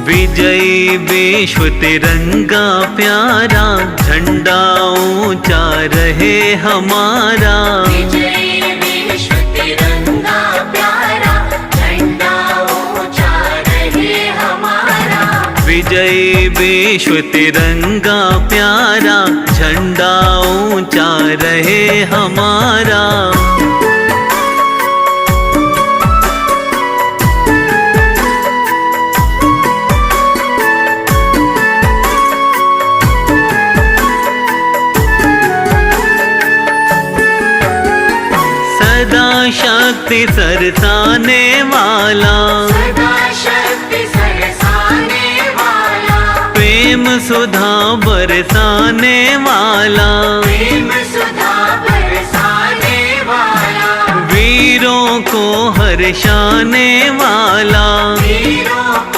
विजयी विश्व तिरंगा प्यारा, झंडा ऊंचा रहे हमारा। विजयी विश्व तिरंगा प्यारा, झंडा ऊंचा रहे हमारा। विजयी विश्व तिरंगा प्यारा, झंडा ऊंचा रहे हमारा। सदा शक्ति सरसाने वाला, सदा शक्ति सरसाने वाला, प्रेम सुधा बरसाने वाला, प्रेम सुधा बरसाने वाला, वीरों को हर्षाने वाला,